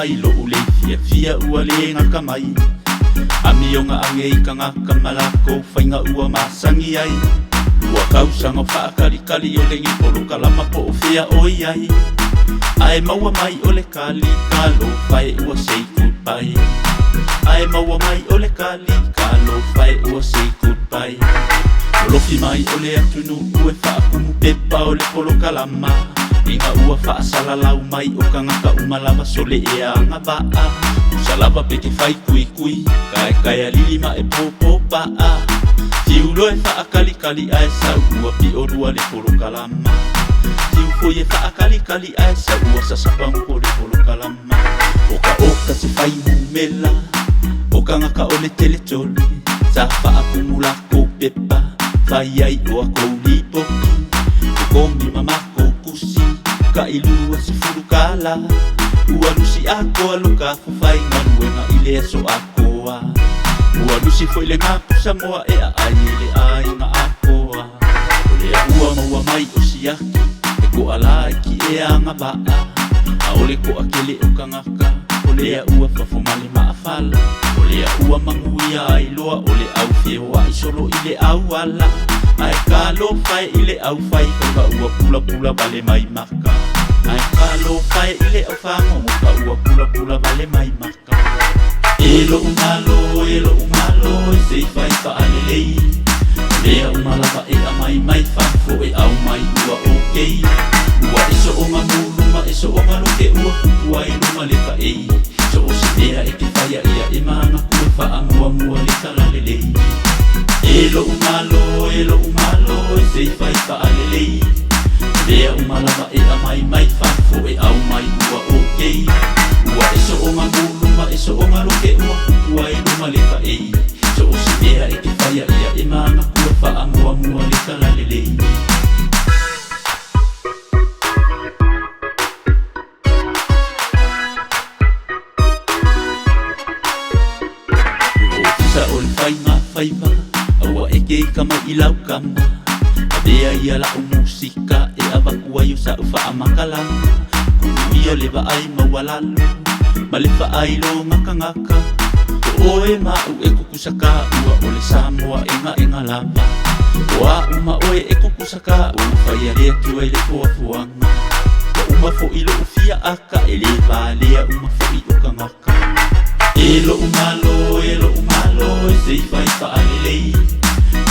mai lo ule fia ua le ngaka mai Ami o ngā ange I ka ngaka malako whainga ua masangi ai Ua kausanga whaakalikali o le ngipolo kalama po o fea oi ai Ae maua mai o le kali kalo whae ua say goodbye Ae maua mai o le kali kalo whae ua say goodbye Lofi mai o le atunu ue whaakumu pepa o le polo kalama Inga ua whaasalalau mai o ka ngaka umalawa sole ea anga baa Usalava peke whai kui kui Kai alili ma e popo paa Tiu loe whaakalikali ae sau ua pi o rua le polo kalama Tiu foi e whaakalikali ae sau ua sasapangu po le polo kalama Oka se whai mumela Oka ngaka o le teletole Sa whaakumulako pepa Whai ai o a kouli poki Komi mamako kusi Ka ilua se furukala Ua lusi ako aluka fufai Manuenga ile so akoa Ua lusi foi le ngapu Samoa e a ai ele ai nga akoa Ole a ua maua mai o siaki E ko ala ki e a nga baa A ole ko akele o kangaka Ole a ua fafumale maafala Ole a ua manguia ai loa Ole au fiewa I solo ile au ala Ai kalo fai ile au fai Kaka ua pula pula bale mai maka Ai kalo fai ile au fango Ka ua pula pula bale mai maka Elo umalo Se fai ka alelei Lea umalava e a mai Fafo e au mai ua okei Ua iso o nga muluma Iso o nga loke ua kupua I luma leka ei So o se mea e ke faya ia E maanga kua faa mua le talalelei Elo umalo Se fai ka alelei Lea umalava e a mai Fafo e au mai ua okei Ua iso o nga muluma Iso o nga loke ua kupua I luma leka ei So o se mea e ke faya ia E maanga kua faa mua le talalelei Faiva awa eke kama ilau kama Abea ia la musika e avakua yo sa ufa amakalama Kunuia leva ai mawalalo Malefa ai lo ngaka Oe mau e kukusaka ua ole Samoa enga lava Oa uma oe e kukusaka ua whaia rea tua ele fuafuanga Wa uma fo ilo ufia aka ele valea uma fo i o kangaka Elo umalo Se fai ka alelei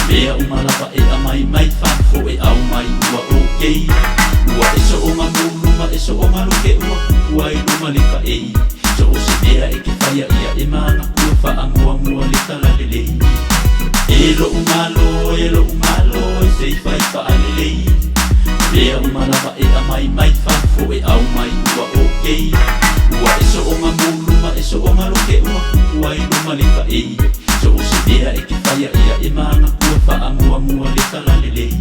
Mea umalava e a mai Fafo e au mai ua okei Ua eso o nga muluma Eso o nga loke ua kupua I luma leka ei So o se mea e ke faya ia E maanga kua faa mua le talalelei Elo umalo Se fai ka alelei Mea umalava e a mai Fafo e au mai ua okei Ua eso o nga muluma Eso o nga loke ua kupua I luma leka ei So o se mea e ke faya ia E maanga kua faa mua le talalelei